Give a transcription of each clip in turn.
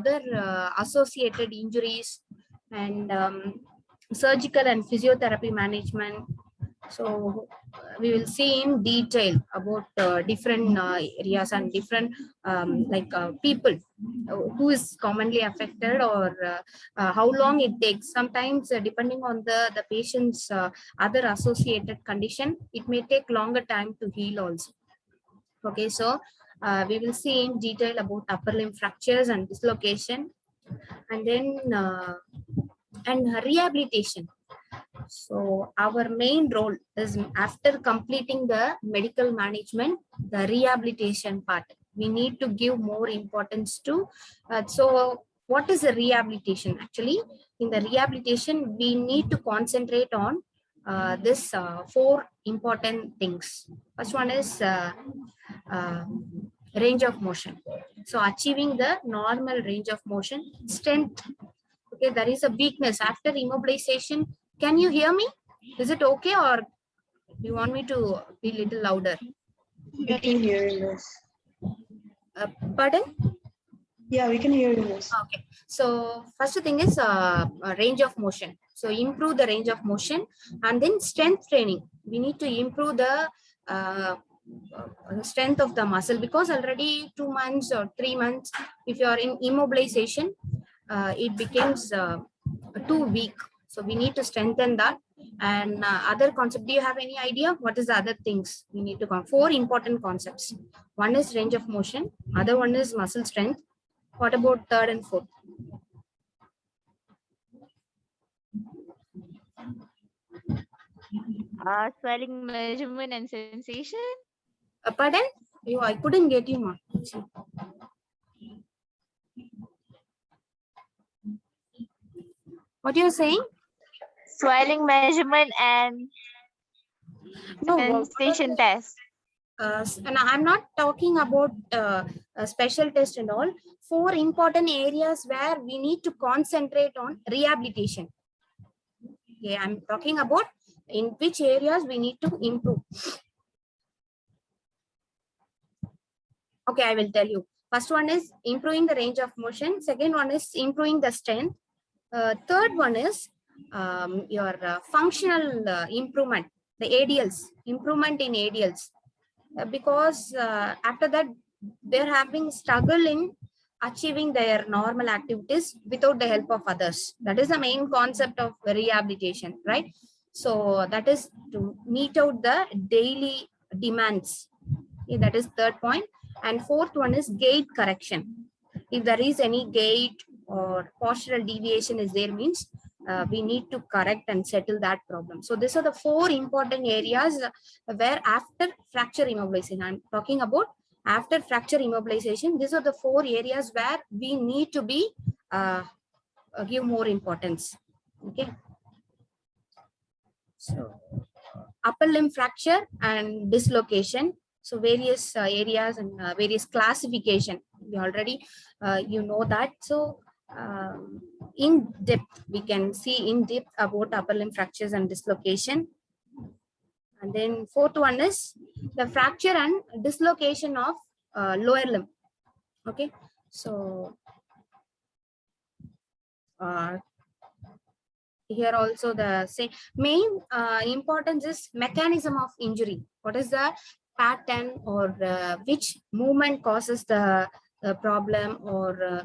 other associated injuries and surgical and physiotherapy management. So we will see in detail about different areas and different people who is commonly affected, or how long it takes. Sometimes depending on the patient's other associated condition, it may take longer time to heal also. Okay, so we will see in detail about upper limb fractures and dislocation, and then rehabilitation. So our main role is, after completing the medical management, the rehabilitation part. We need to give more importance to. So what is the rehabilitation? Actually, in the rehabilitation, we need to concentrate on this four important things. First one is range of motion. So achieving the normal range of motion. Strength. Okay, there is a weakness after immobilization. Can you hear me? Is it okay, or do you want me to be a little louder? We can hear you, Miss. Pardon? Yeah, we can hear you, Miss. Okay. So first thing is range of motion. So improve the range of motion, and then strength training. We need to improve the strength of the muscle, because already 2 months or 3 months, if you are in immobilization, it becomes too weak. So we need to strengthen that. And other concept, do you have any idea what is the other things we need to come? 4 important concepts. One is range of motion, other one is muscle strength. What about third and fourth? Swelling measurement and sensation. Pardon? I couldn't get you, ma. What you're saying? Swelling measurement and sensation test. And I'm not talking about a special test and all. 4 important areas where we need to concentrate on rehabilitation. Okay, I'm talking about in which areas we need to improve. Okay, I will tell you. First one is improving the range of motion. Second one is improving the strength. Third one is your functional improvement, the ADLs, improvement in ADLs. Because after that, they're having struggle in achieving their normal activities without the help of others. That is the main concept of rehabilitation, right? So that is to meet out the daily demands. Okay, that is third point. And fourth one is gait correction. If there is any gait or postural deviation is there, means we need to correct and settle that problem. So these are the 4 important areas where after fracture immobilization, I'm talking about after fracture immobilization, these are the 4 areas where we need to be give more importance. Okay. So upper limb fracture and dislocation. So various areas and various classification. We already you know that. So in depth, we can see in depth about upper limb fractures and dislocation. And then fourth one is the fracture and dislocation of lower limb. Okay, so here also the same main importance is mechanism of injury. What is the pattern, or which movement causes the problem, or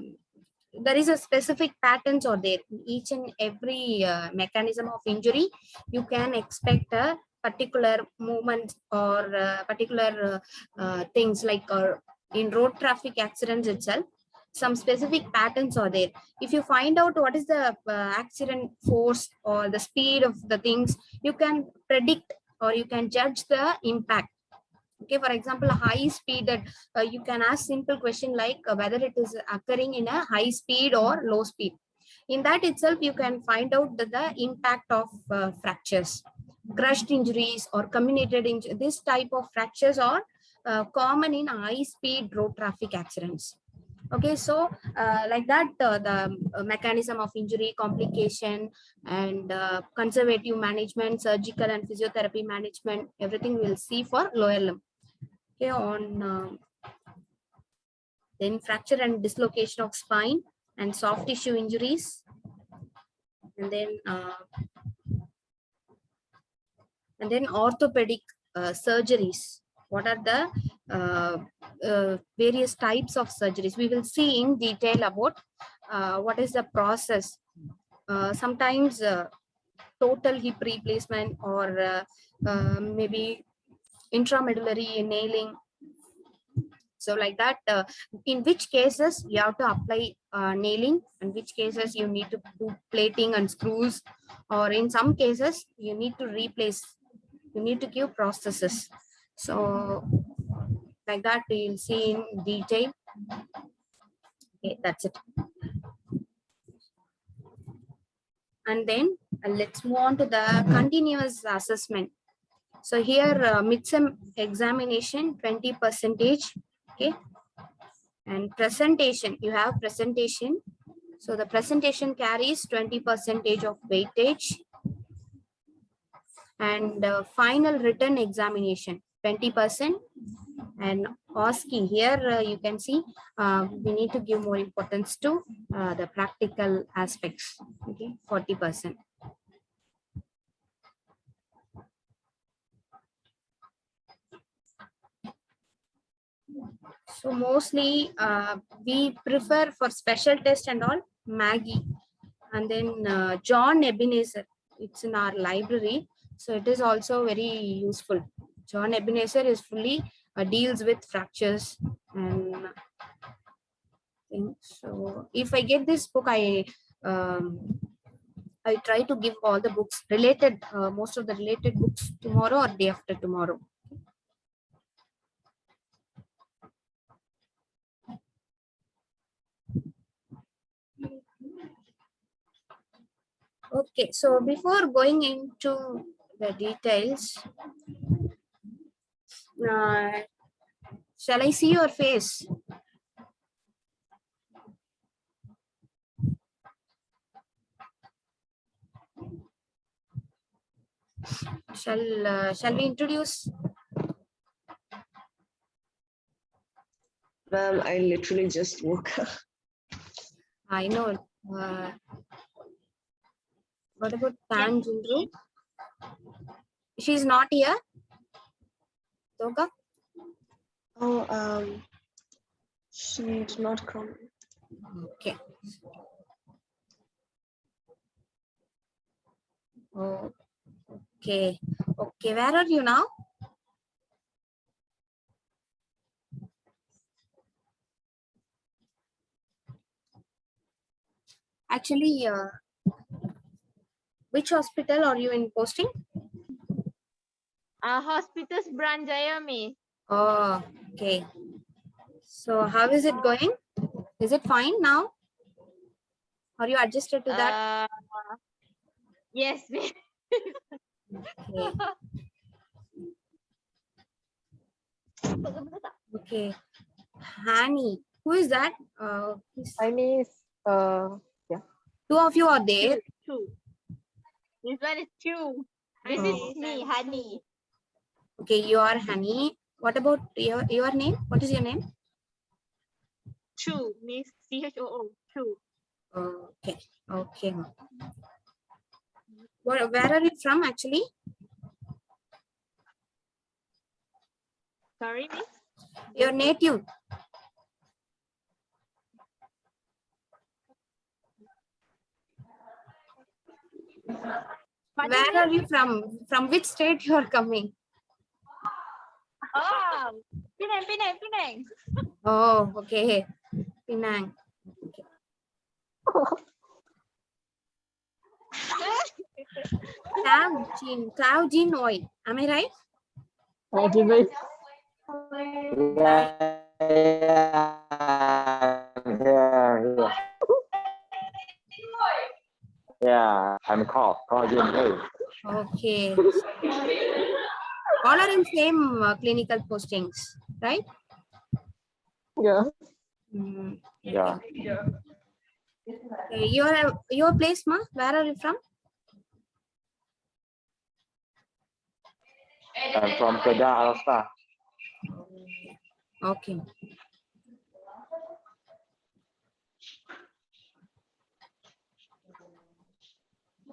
there is a specific patterns or there. Each and every mechanism of injury, you can expect a particular movement or particular things like in road traffic accidents itself. Some specific patterns are there. If you find out what is the accident force or the speed of the things, you can predict or you can judge the impact. Okay, for example, a high speed, that you can ask simple question like whether it is occurring in a high speed or low speed. In that itself, you can find out the impact of fractures, crushed injuries or comminuted injuries. This type of fractures are common in high speed road traffic accidents. Okay, so like that, the mechanism of injury, complication, and conservative management, surgical and physiotherapy management, everything we'll see for lower limb. Okay, on then fracture and dislocation of spine. and soft tissue injuries, and then orthopedic surgeries. What are the various types of surgeries? We will see in detail about what is the process. Sometimes total hip replacement, or maybe intramedullary nailing. So like that, in which cases you have to apply nailing, and which cases you need to do plating and screws, or in some cases you need to replace, you need to give prosthesis. So like that we'll see in detail. Okay, that's it. And then let's move on to the continuous assessment. So here midsem examination 20%. Okay, and presentation, you have presentation. So the presentation carries 20% of weightage, and final written examination 20%, and OSCE here you can see we need to give more importance to the practical aspects. Okay, 40%. So mostly we prefer for special test and all Maggie, and then John Ebenezer. It's in our library, so it is also very useful. John Ebenezer is fully deals with fractures and things. So if I get this book, I try to give all the books related, most of the related books tomorrow or day after tomorrow. Okay, so before going into the details, shall I see your face? Shall we introduce? Ma'am, I literally just woke up. I know. What about Tan Jindru? She's not here. Toga? Oh, she did not come. Okay. Oh, okay. Okay, where are you now? Actually, which hospital are you in posting? Hospitals Brand Jaya, Miss. Oh, okay. So how is it going? Is it fine now? Are you adjusted to that? Yes, Miss. Okay. Okay. Hani, who is that? I miss yeah. Two of you are there. Two. This one is two. This Oh. is me, Honey. Okay, you are Hani. What about your name? What is your name? Choo, Miss CHOO. Choo. Okay. Okay. Where are you from actually? Sorry, Miss. Your native. Where are you from? From which state you are coming? Oh, Penang. Oh, okay. Penang. Cloud Gene oil. Am I right? What is it? Yeah, I'm called Jin. Okay. All are in same clinical postings, right? Yeah. Mm, Yeah. okay. Your place, ma? Where are you from? I'm from Kedah, Alasta. Okay.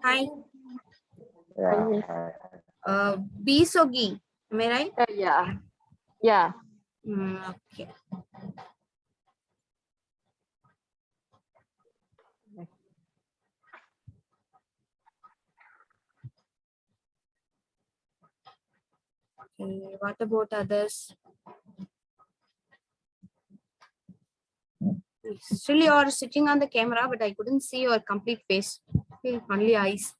Hi. Yeah. Bisogi. Am I right? Yeah. Yeah. Okay. Okay. What about others? Still, you are sitting on the camera, but I couldn't see your complete face. Okay, only eyes.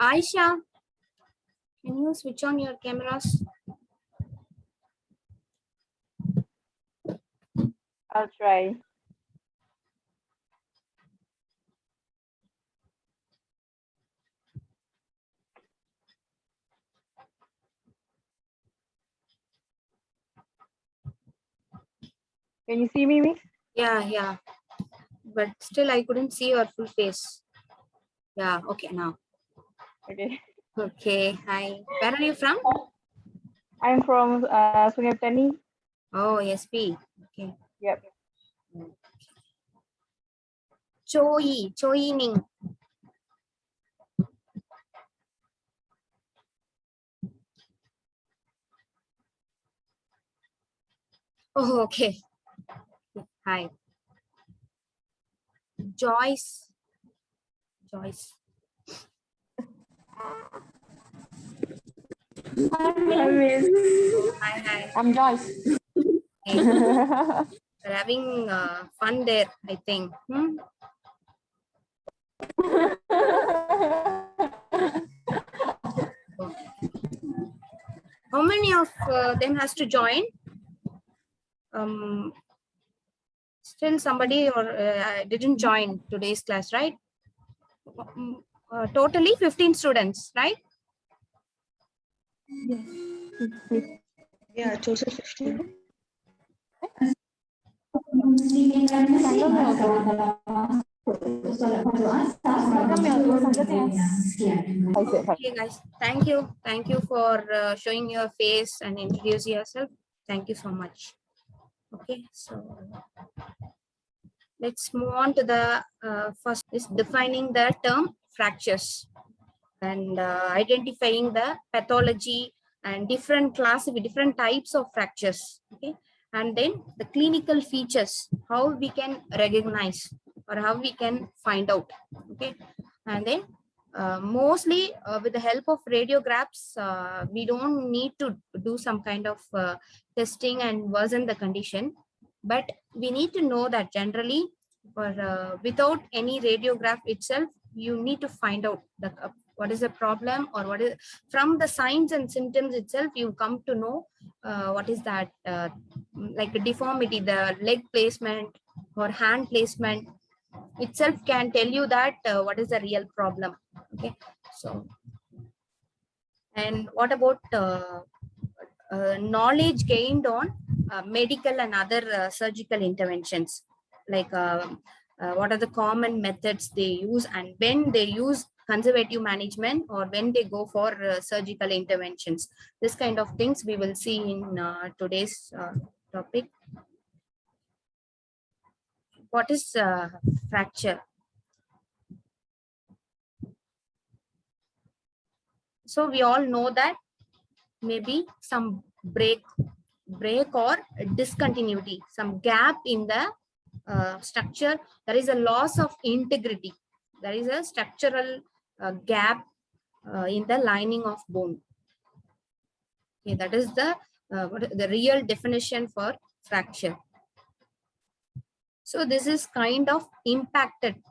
Aisha, can you switch on your cameras? I'll try. Can you see me, Miss? Yeah. But still, I couldn't see your full face. Yeah. Okay. Now. Okay. Okay. Hi. Where are you from? I'm from Sungai Petani. Oh, SP. Okay. Yep. Choi Ning. Oh, okay. Hi. Joyce. Joyce. Hi, Miss. Hi. I'm Joyce. Okay. We're having fun there, I think. How many of them has to join? Still somebody or didn't join today's class, right? Totally 15 students, right? Yeah, total 15. Okay, guys. Thank you. Thank you for showing your face and introduce yourself. Thank you so much. Okay, so let's move on to the first is defining the term fractures and identifying the pathology and different types of fractures. Okay, and then the clinical features, how we can recognize or how we can find out. Okay, and then mostly with the help of radiographs, we don't need to do some kind of testing and worsen the condition, but we need to know that generally for without any radiograph itself, you need to find out the what is the problem or what is from the signs and symptoms itself, you come to know what is that like a deformity, the leg placement or hand placement itself can tell you that what is the real problem. Okay, so and what about knowledge gained on medical and other surgical interventions, like what are the common methods they use and when they use conservative management or when they go for surgical interventions. This kind of things we will see in today's topic. What is fracture? So we all know that maybe some break or discontinuity, some gap in the structure. There is a loss of integrity. There is a structural gap in the lining of bone. Okay, that is the real definition for fracture. So this is kind of impacted.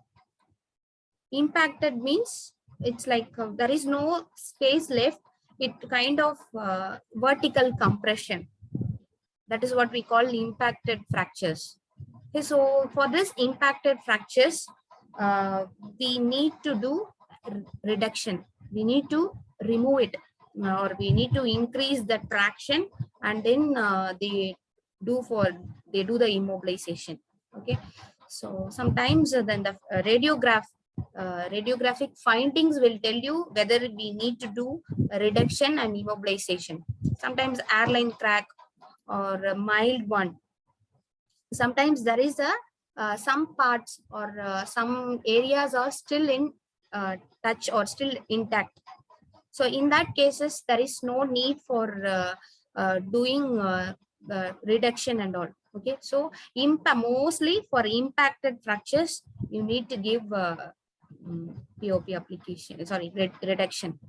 Impacted means it's like there is no space left. It kind of vertical compression. That is what we call impacted fractures. Okay, so for this impacted fractures, we need to do reduction. We need to remove it, or we need to increase the traction, and then they do the immobilization. Okay, so sometimes then the radiographic findings will tell you whether we need to do a reduction and immobilization. Sometimes airline crack or a mild one, sometimes there is a some parts or some areas are still in touch or still intact. So in that cases, there is no need for doing reduction and all. Okay, so mostly for impacted fractures, you need to give POP application, sorry, reduction.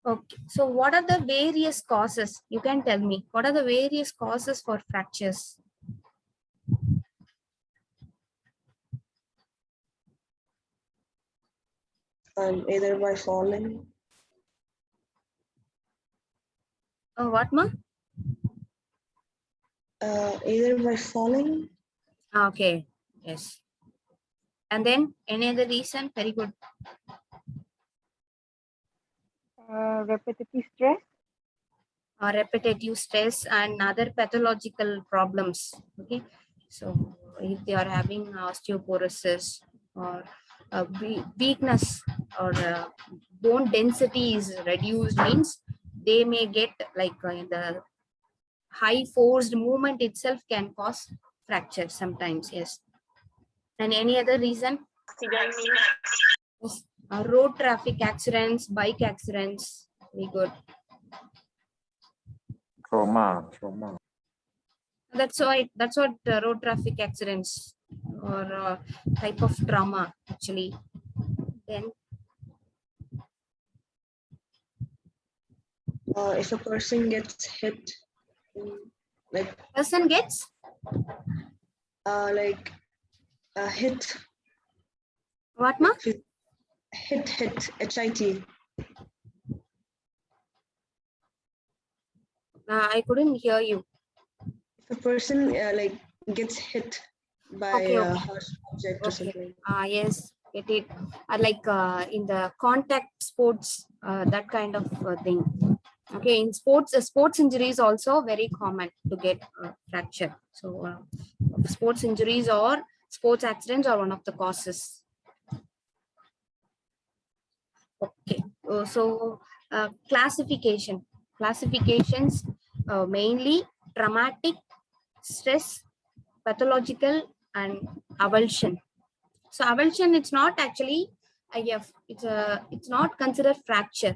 Okay, so what are the various causes? You can tell me, what are the various causes for fractures? Either by falling. What, ma? Either by falling. Okay, yes. And then any other reason? Very good. Repetitive stress. Repetitive stress and other pathological problems. Okay, so if they are having osteoporosis or weakness or bone density is reduced, means they may get like the high forced movement itself can cause fracture sometimes. Yes. And any other reason? Yes. Road traffic accidents, bike accidents. Very good. Trauma. That's why. That's what road traffic accidents or type of trauma actually. Then If a person gets hit, like person gets hit. what, ma? Hit, HIT. I couldn't hear you. If a person gets hit by Okay, a okay. harsh object or something. Yes, get it. Like in the contact sports, that kind of thing. Okay, in sports, sports injuries also very common to get fracture. So sports injuries or sports accidents are one of the causes. Okay, so classifications mainly traumatic, stress, pathological, and avulsion. So avulsion, it's not actually IF. It's not considered fracture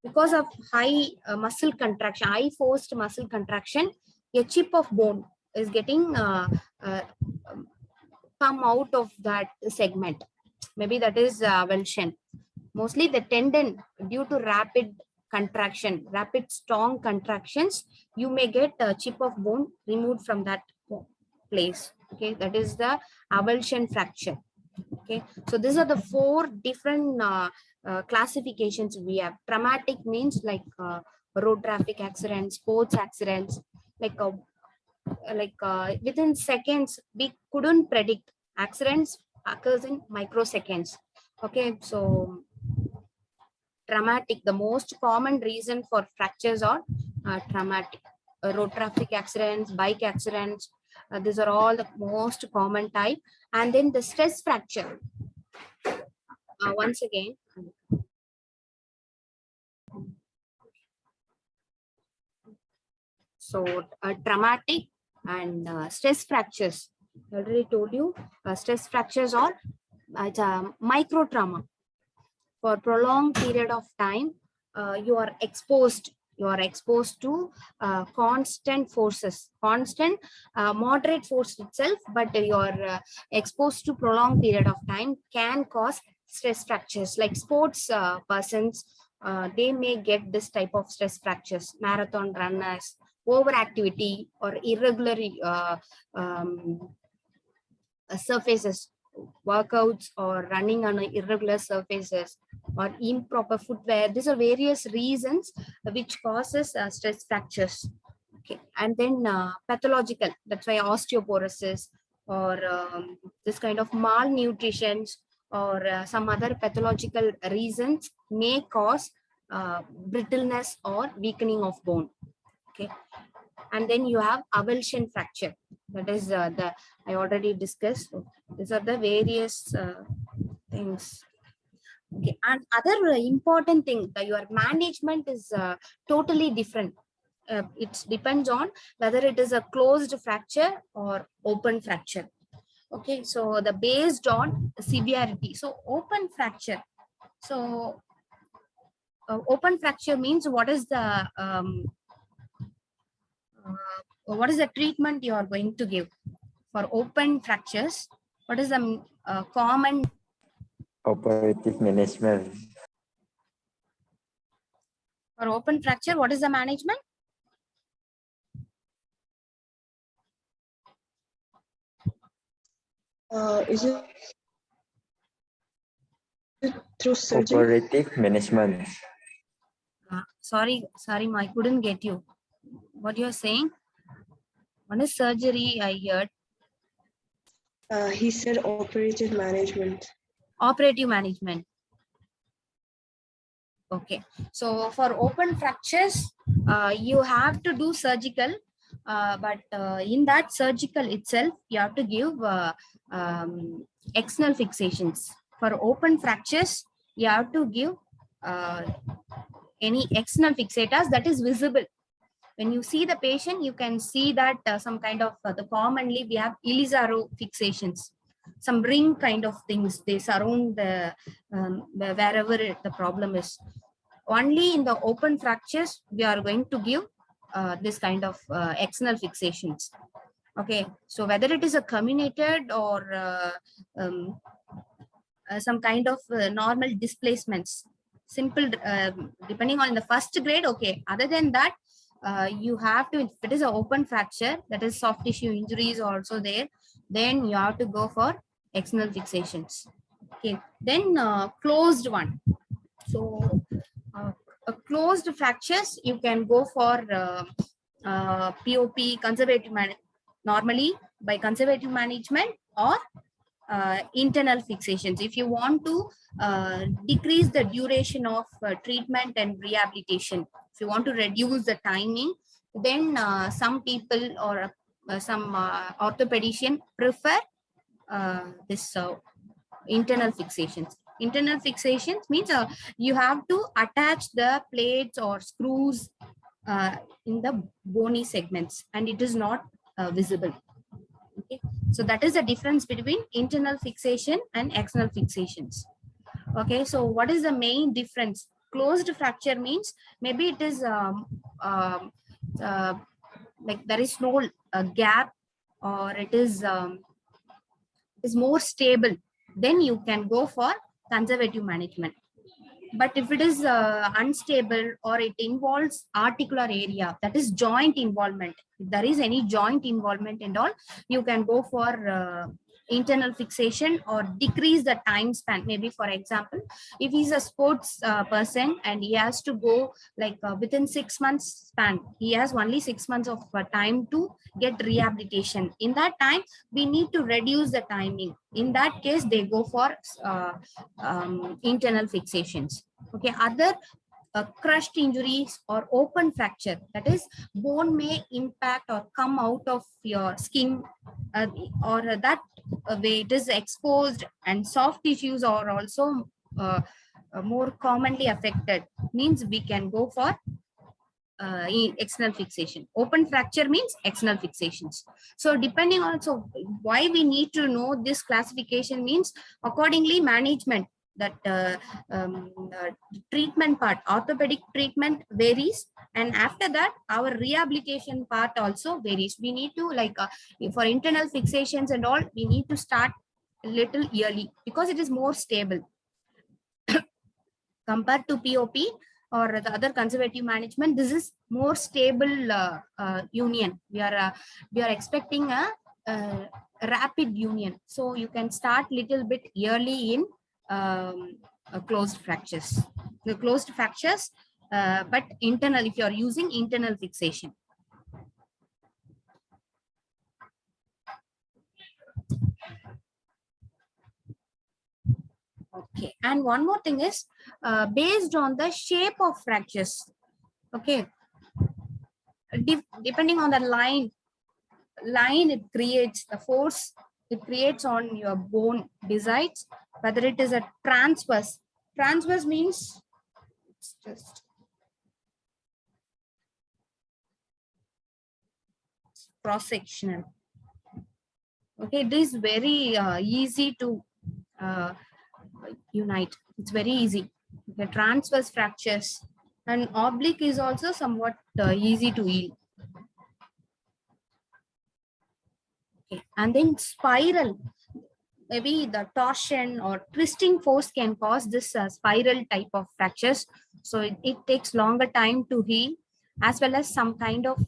because of high muscle contraction, high forced muscle contraction. A chip of bone is getting come out of that segment. Maybe that is avulsion. Mostly the tendon, due to rapid contraction, rapid strong contractions, you may get a chip of bone removed from that place. Okay, that is the avulsion fracture. Okay, so these are the 4 different classifications we have. Traumatic means like road traffic accidents, sports accidents, like within seconds we couldn't predict. Accidents occurs in microseconds. Okay, so traumatic, the most common reason for fractures are traumatic. Road traffic accidents, bike accidents, these are all the most common type. And then the stress fracture. Once again, so traumatic and stress fractures. I already told you, stress fractures are micro trauma. For prolonged period of time, you are exposed to constant forces, constant moderate force itself, but you are exposed to prolonged period of time can cause stress fractures. Like sports persons, they may get this type of stress fractures. Marathon runners, overactivity or irregular surfaces, workouts or running on irregular surfaces or improper footwear. These are various reasons which causes stress fractures. Okay, and then pathological, that's why osteoporosis or this kind of malnutrition or some other pathological reasons may cause brittleness or weakening of bone. Okay, and then you have avulsion fracture. That is I already discussed. So these are the various things. Okay, and other important thing that your management is totally different. It depends on whether it is a closed fracture or open fracture. Okay, so the based on severity. So open fracture. So open fracture means what is the treatment you are going to give for open fractures? What is the common Operative management. for open fracture? What is the management? Is it through surgery? Operative management. Sorry, I couldn't get you. What you're saying? One is surgery, I heard. He said operative management. Operative management. Okay. So for open fractures, you have to do surgical, but in that surgical itself, you have to give external fixations. For open fractures, you have to give any external fixators that is visible. When you see the patient, you can see that some kind of the commonly we have Ilisaro fixations, some ring kind of things. They surround the wherever the problem is. Only in the open fractures we are going to give this kind of external fixations. Okay, so whether it is a comminuted or some kind of normal displacements, simple depending on the first grade. Okay, other than that, you have to, if it is an open fracture, that is soft tissue injuries also there, then you have to go for external fixations. Okay, then closed one. So closed fractures, you can go for POP, conservative management, normally by conservative management, or internal fixations. If you want to decrease the duration of treatment and rehabilitation, if you want to reduce the timing, then some people or some orthopedician prefer this internal fixations. Internal fixations means you have to attach the plates or screws in the bony segments, and it is not visible. Okay, so that is the difference between internal fixation and external fixations. Okay, so what is the main difference? Closed fracture means maybe it is like there is no gap, or it is more stable, then you can go for conservative management. But if it is unstable or it involves articular area, that is joint involvement, if there is any joint involvement and all, you can go for internal fixation or decrease the time span. Maybe for example, if he's a sports person and he has to go like within 6 months span, he has only 6 months of time to get rehabilitation. In that time, we need to reduce the timing. In that case, they go for internal fixations. Okay, other crushed injuries or open fracture, that is bone may impact or come out of your skin, or that way it is exposed, and soft tissues are also more commonly affected, means we can go for external fixation. Open fracture means external fixations. So depending on, so why we need to know this classification means accordingly management, that treatment part, orthopedic treatment varies, and after that our rehabilitation part also varies. We need to like for internal fixations and all, we need to start a little early because it is more stable compared to POP or the other conservative management. This is more stable union. We are expecting a rapid union, so you can start little bit early in closed fractures. The closed fractures, but internal, if you are using internal fixation. Okay, and one more thing is based on the shape of fractures. Okay, depending on the line it creates, the force it creates on your bone decides whether it is a transverse Transverse means it's just cross-sectional. Okay, it is very easy to unite. It's very easy. The transverse fractures and oblique is also somewhat easy to heal. Okay. And then spiral, maybe the torsion or twisting force can cause this spiral type of fractures. So it takes longer time to heal, as well as some kind of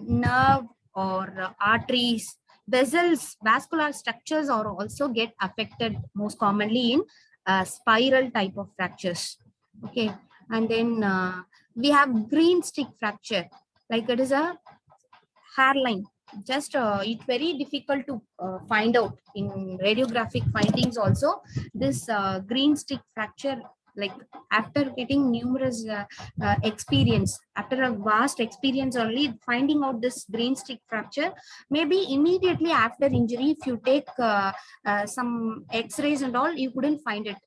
nerve or arteries, vessels, vascular structures are also get affected most commonly in spiral type of fractures. Okay, and then we have green stick fracture, like it is a hairline. Just it's very difficult to find out in radiographic findings also. This green stick fracture, like after getting numerous experience, after a vast experience only finding out this green stick fracture, maybe immediately after injury, if you take some x-rays and all, you couldn't find it,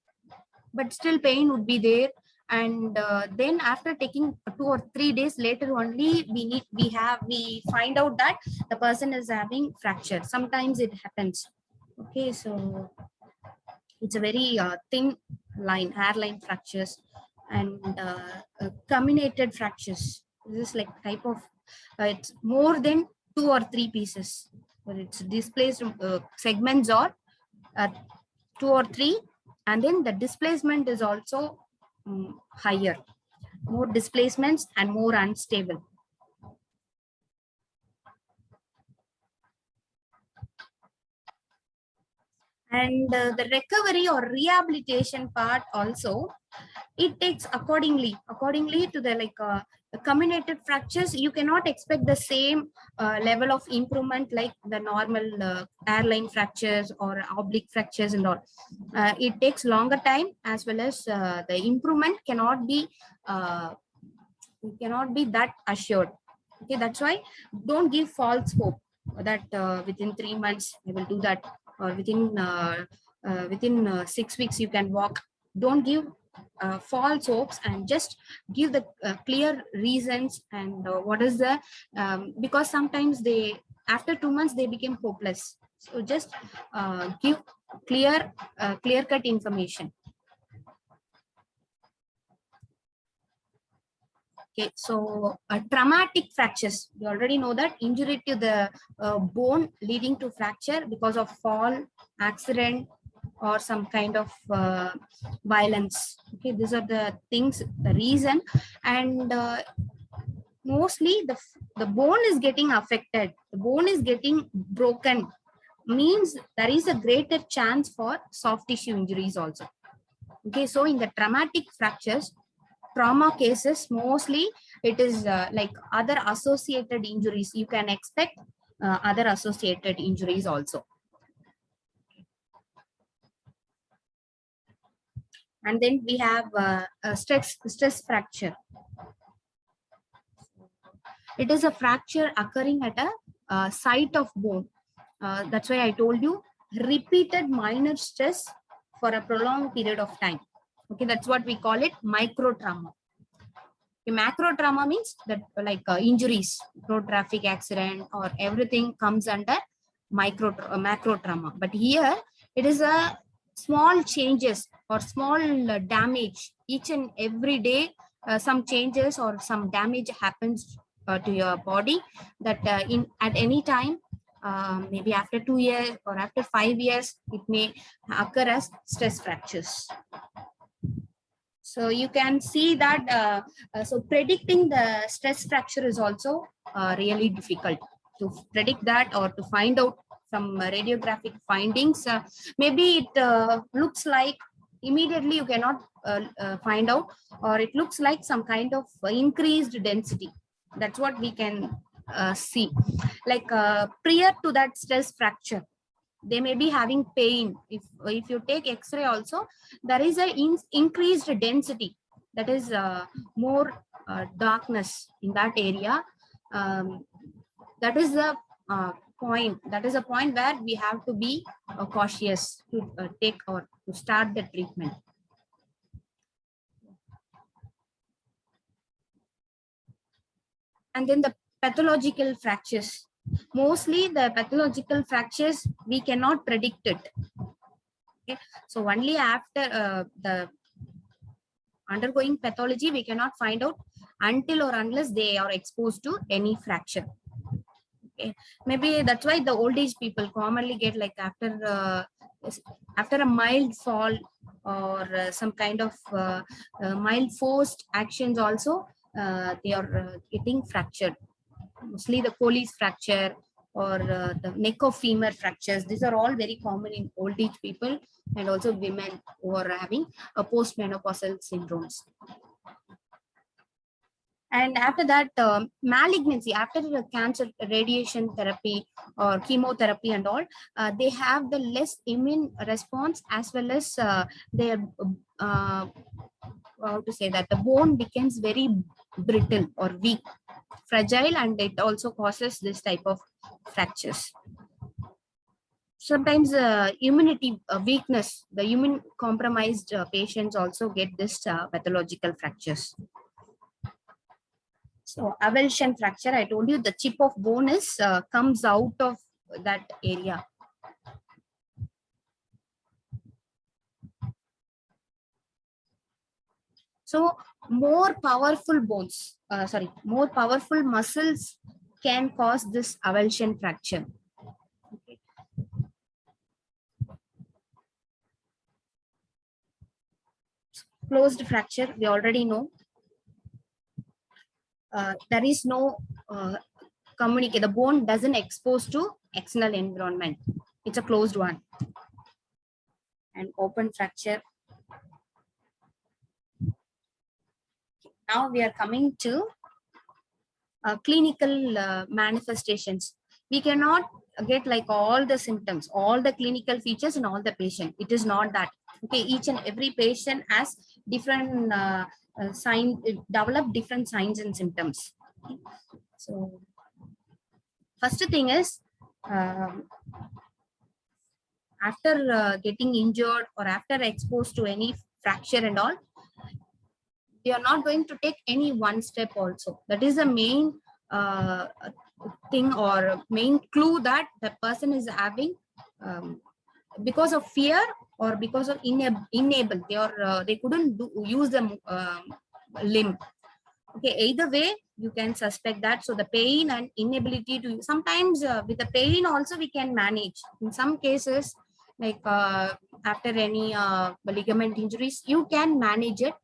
but still pain would be there. And then after taking 2 or 3 days later only, we find out that the person is having fracture. Sometimes it happens. Okay, so it's a very thin line, hairline fractures, and comminuted fractures. This is like type of it's more than 2 or 3 pieces, but it's displaced segments or 2 or 3, and then the displacement is also higher, more displacements and more unstable. And the recovery or rehabilitation part also, it takes accordingly to the the comminuted fractures. You cannot expect the same level of improvement like the normal hairline fractures or oblique fractures and all. It takes longer time, as well as the improvement cannot be that assured. Okay, that's why don't give false hope that within 3 months I will do that, or within 6 weeks you can walk. Don't give false hopes, and just give the clear reasons. And what is the because sometimes they, after 2 months, they become hopeless. So just give clear cut information. Okay, so traumatic fractures, we already know that injury to the bone leading to fracture because of fall, accident, or some kind of violence. Okay, these are the things, the reason. And mostly the bone is getting affected, the bone is getting broken, means there is a greater chance for soft tissue injuries also. Okay, so in the traumatic fractures, trauma cases, mostly it is like other associated injuries. You can expect other associated injuries also. And then we have a stress fracture. It is a fracture occurring at a site of bone. That's why I told you, repeated minor stress for a prolonged period of time. Okay, that's what we call it, micro trauma. Macro trauma means that like injuries, road traffic accident, or everything comes under macro trauma. But here it is a small changes or small damage each and every day. Some changes or some damage happens to your body, that at any time, maybe after 2 years or after 5 years, it may occur as stress fractures. So you can see that so predicting the stress fracture is also really difficult to predict that, or to find out some radiographic findings. Maybe it looks like immediately you cannot find out, or it looks like some kind of increased density. That's what we can see. Like prior to that stress fracture, they may be having pain. If you take x-ray also, there is a increased density, that is more darkness in that area. That is the point where we have to be cautious to take or to start the treatment. And then the pathological fractures. Mostly the pathological fractures, we cannot predict it. Okay. So only after the undergoing pathology, we cannot find out until or unless they are exposed to any fracture. Okay. Maybe that's why the old age people commonly get like after a mild fall or some kind of mild forced actions also, they are getting fractured. Mostly the Colles fracture or the neck of femur fractures. These are all very common in old age people and also women who are having a postmenopausal syndromes. And after that, malignancy, after the cancer radiation therapy or chemotherapy and all, they have the less immune response, as well as their, how to say that, the bone becomes very brittle or weak, fragile, and it also causes this type of fractures. Sometimes immunity weakness, the immune compromised patients also get this pathological fractures. So avulsion fracture, I told you the chip of bone is comes out of that area. So more powerful bones, more powerful muscles can cause this avulsion fracture. Okay. Closed fracture, we already know. There is no communicate. The bone doesn't expose to external environment. It's a closed one. And open fracture. Now we are coming to clinical manifestations. We cannot get like all the symptoms, all the clinical features in all the patient. It is not that. Okay, each and every patient has different signs, develop different signs and symptoms. Okay. So first thing is, after getting injured or after exposed to any fracture and all, we are not going to take any one step also. That is the main thing or main clue that the person is having because of fear or because of enable. They couldn't use the limb. Okay, either way you can suspect that. So the pain and inability to, sometimes with the pain also we can manage. In some cases, like after any ligament injuries, you can manage it.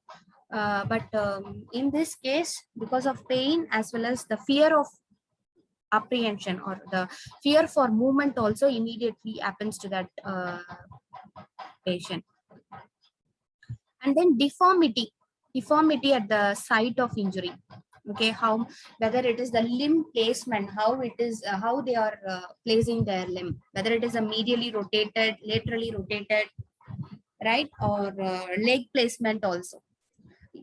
But in this case, because of pain as well as the fear of apprehension or the fear for movement also immediately happens to that patient. And then deformity at the site of injury. Okay, how, whether it is the limb placement, how it is, how they are placing their limb, whether it is a medially rotated, laterally rotated, right, or leg placement also.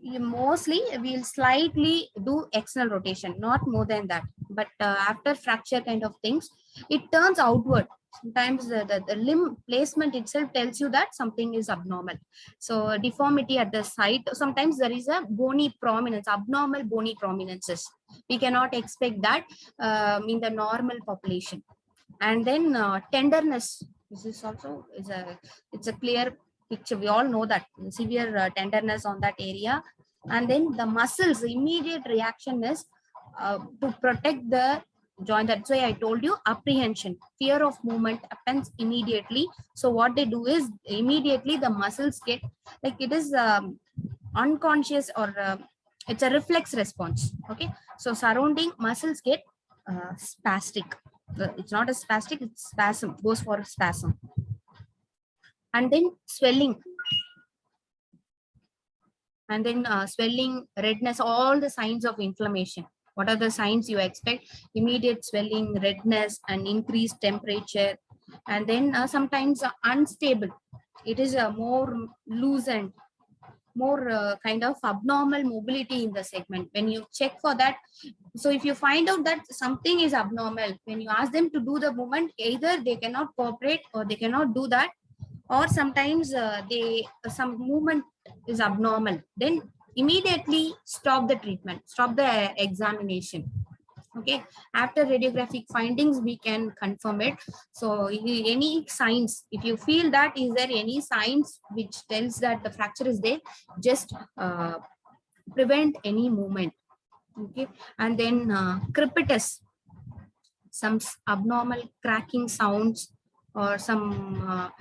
Mostly we'll slightly do external rotation, not more than that. But after fracture kind of things, it turns outward. Sometimes the limb placement itself tells you that something is abnormal. So deformity at the site, sometimes there is a bony prominence, abnormal bony prominences. We cannot expect that in the normal population. And then tenderness, this is also it's a clear picture. We all know that severe tenderness on that area. And then the muscles, the immediate reaction is to protect the joint. That's why I told you apprehension, fear of movement happens immediately. So what they do is immediately the muscles get, like it is unconscious or it's a reflex response. Okay, so surrounding muscles get spastic. It's not a spastic, it's spasm, goes for spasm. And then swelling. And then swelling, redness, all the signs of inflammation. What are the signs you expect? Immediate swelling, redness, and increased temperature. And then sometimes unstable. It is more loosened, more kind of abnormal mobility in the segment. When you check for that, so if you find out that something is abnormal, when you ask them to do the movement, either they cannot cooperate or they cannot do that, or sometimes some movement is abnormal, then immediately stop the treatment, stop the examination. Okay, after radiographic findings, we can confirm it. So any signs, if you feel that is there any signs which tells that the fracture is there, just prevent any movement. Okay, and then crepitus, some abnormal cracking sounds or some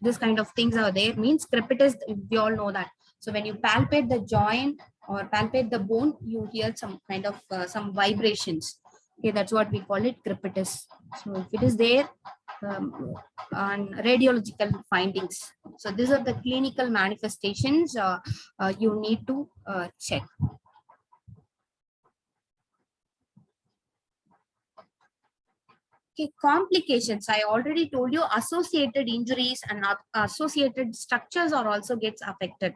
this kind of things are there, means crepitus, we all know that. So when you palpate the joint or palpate the bone, you hear some kind of some vibrations. Okay, that's what we call it, crepitus. So if it is there, on radiological findings, so these are the clinical manifestations you need to check. Okay, complications. I already told you associated injuries and associated structures are also gets affected.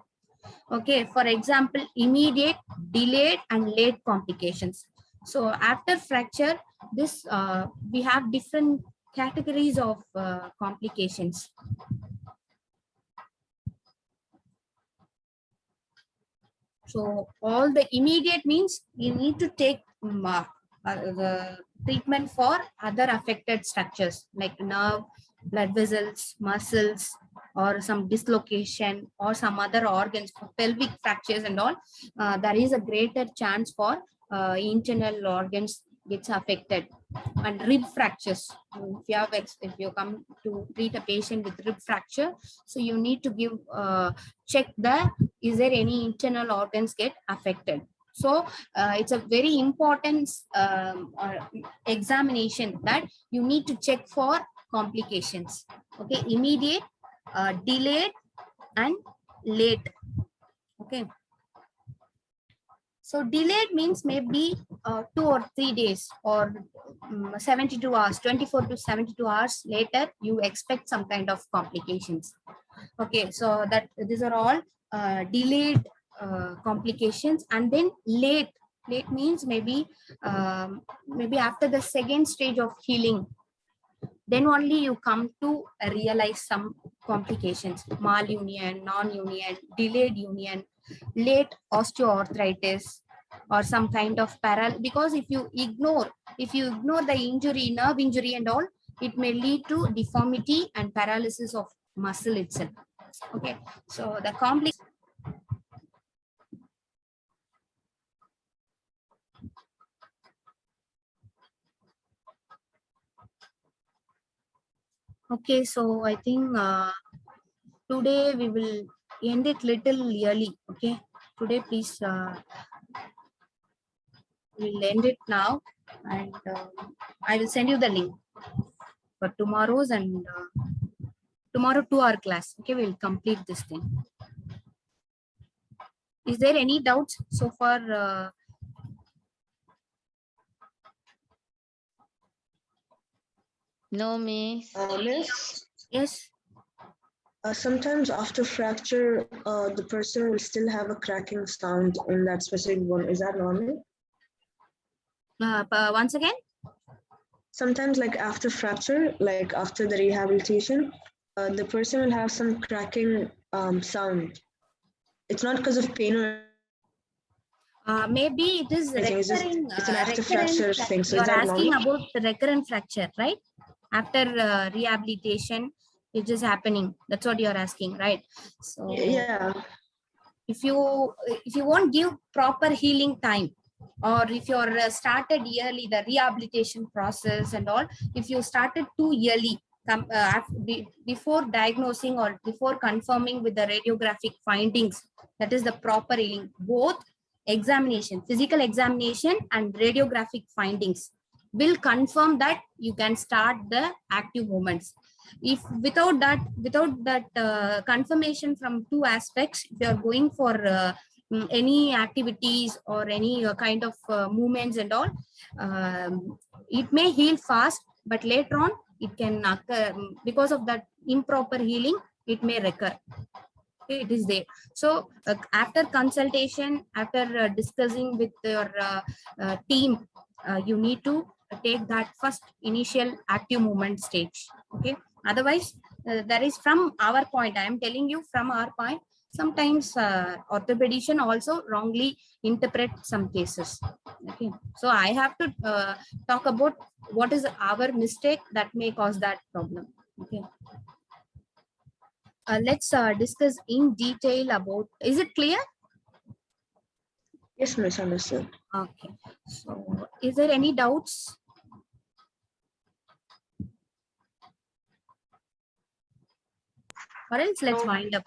Okay, for example, immediate, delayed, and late complications. So after fracture, this we have different categories of complications. So all the immediate means you need to take the treatment for other affected structures like nerve, blood vessels, muscles, or some dislocation or some other organs, for pelvic fractures and all. There is a greater chance for internal organs gets affected. And rib fractures, if you come to treat a patient with rib fracture, so you need to give check the is there any internal organs get affected. So it's a very important examination that you need to check for complications. Okay, immediate, delayed, and late. Okay, so delayed means maybe 2 or 3 days or 72 hours, 24 to 72 hours later, you expect some kind of complications. Okay, so that these are all delayed complications. And then late means maybe maybe after the second stage of healing, then only you come to realize some complications: malunion, non-union, delayed union, late osteoarthritis, or some kind of because if you ignore the injury, nerve injury and all, it may lead to deformity and paralysis of muscle itself. Okay, so the complex. Okay, so I think today we will end it little early. Okay, today please we'll end it now, and I will send you the link for tomorrow's and tomorrow 2-hour class. Okay, we'll complete this thing. Is there any doubts so far? No, miss. Miss, Yes. sometimes after fracture, the person will still have a cracking sound in that specific bone. Is that normal? Once again. Sometimes, like after fracture, like after the rehabilitation, the person will have some cracking sound. It's not because of pain or Maybe it is anything. recurring. It's an after fracture thing. So you is are that asking normal? about the recurrent fracture, right? After rehabilitation, it is happening. That's what you are asking, right? So Yeah. if you won't give proper healing time, or if you're started yearly the rehabilitation process and all, if you started too early, before diagnosing or before confirming with the radiographic findings, that is the proper healing. Both examination, physical examination and radiographic findings will confirm that you can start the active movements. If without that confirmation from two aspects, if you are going for any activities or any kind of movements and all, it may heal fast, but later on it can occur because of that improper healing, it may recur. Okay, it is there. So after consultation, after discussing with your team, you need to take that first initial active movement stage. Okay, otherwise that is from our point, I am telling you from our point. Sometimes orthopedician also wrongly interpret some cases. Okay, so I have to talk about what is our mistake that may cause that problem. Okay, let's discuss in detail about. Is it clear? Yes, miss, understood. Okay, so is there any doubts? Or else let's wind up.